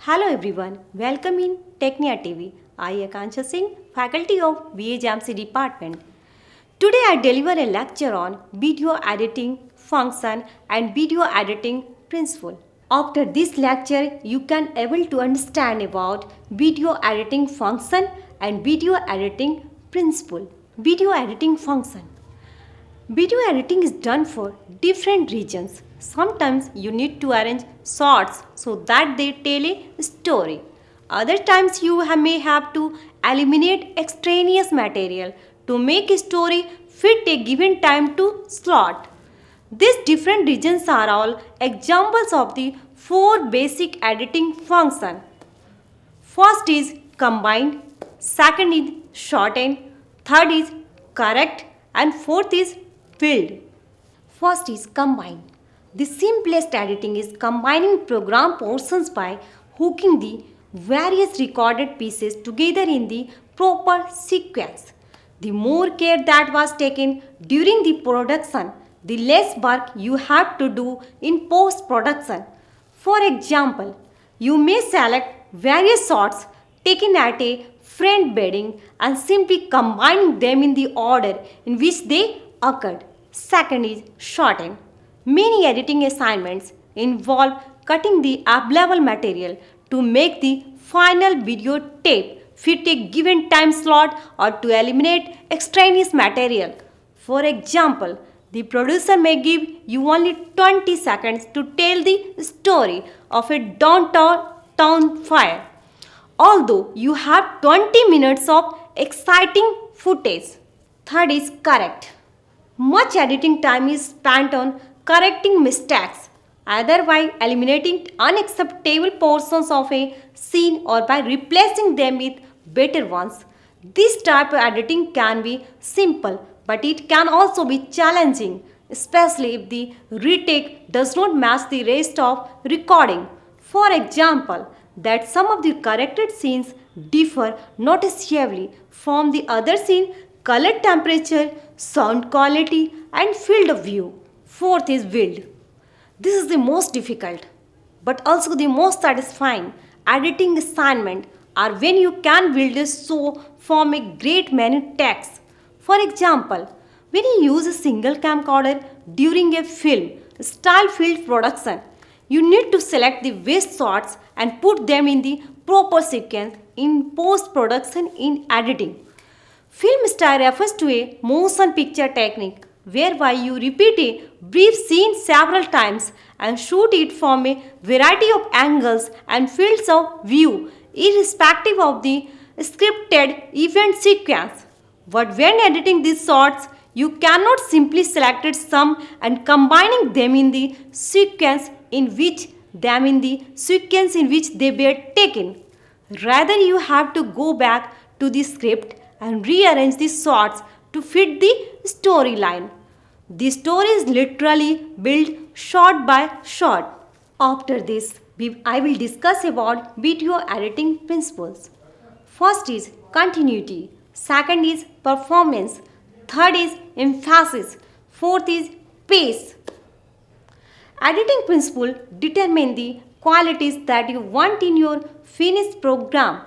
Hello everyone, welcome in Technia TV. I am Akansha Singh, faculty of BA Jamsi department. Today I deliver a lecture on video editing function and video editing principle. After this lecture, you can able to understand about video editing function and video editing principle. Video editing function. Video editing is done for different regions. Sometimes you need to arrange shots so that they tell a story. Other times you may have to eliminate extraneous material to make a story fit a given time to slot. These different regions are all examples of the four basic editing functions. First is combine, second is shorten, third is correct, and fourth is build. First is combine. The simplest editing is combining program portions by hooking the various recorded pieces together in the proper sequence. The more care that was taken during the production, the less work you have to do in post production. For example, you may select various shots taken at a front bedding and simply combining them in the order in which they occurred. Second is shorten. Many editing assignments involve cutting the available material to make the final video tape fit a given time slot or to eliminate extraneous material. For example, the producer may give you only 20 seconds to tell the story of a downtown fire, although you have 20 minutes of exciting footage. Third is correct. Much editing time is spent on correcting mistakes, either by eliminating unacceptable portions of a scene or by replacing them with better ones. This type of editing can be simple, but it can also be challenging, especially if the retake does not match the rest of recording. For example, that some of the corrected scenes differ noticeably from the other scene, color temperature, sound quality, and field of view. Fourth is build. This is the most difficult, but also the most satisfying. Editing assignment are when you can build a show from a great many takes. For example, when you use a single camcorder during a film style field production, you need to select the best shots and put them in the proper sequence in post production in editing. Film style refers to a motion picture technique whereby you repeat a brief scene several times and shoot it from a variety of angles and fields of view, irrespective of the scripted event sequence. But when editing these shots, you cannot simply select some and combining them in the sequence in which they were taken. Rather, you have to go back to the script and rearrange the shots to fit the storyline. The story is literally built shot by shot. After this, I will discuss about video editing principles. First is continuity, second is performance, third is emphasis, fourth is pace. Editing principle determine the qualities that you want in your finished program.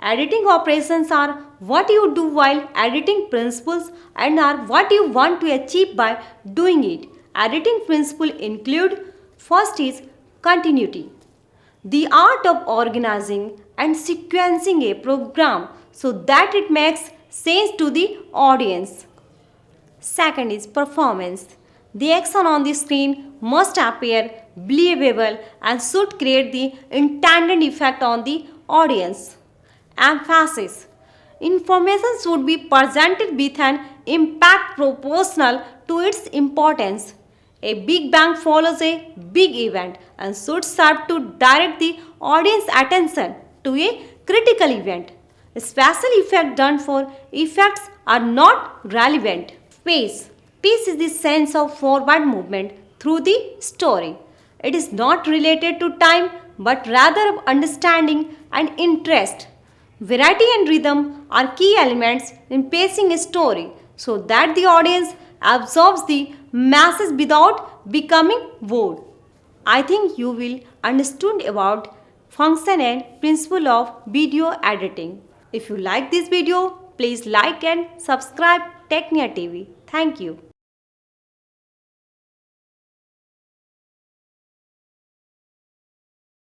Editing operations are what you do while editing principles and are what you want to achieve by doing it. Editing principles include first is continuity, the art of organizing and sequencing a program so that it makes sense to the audience. Second is performance. The action on the screen must appear believable and should create the intended effect on the audience. Emphasis. Information should be presented with an impact proportional to its importance. A big bang follows a big event and should serve to direct the audience attention to a critical event. Special effects done for effects are not relevant. Pace. Pace is the sense of forward movement through the story. It is not related to time but rather of understanding and interest. Variety and rhythm are key elements in pacing a story so that the audience absorbs the message without becoming bored. I think you will understood about function and principle of video editing. If you like this video, please like and subscribe Technia TV. Thank you.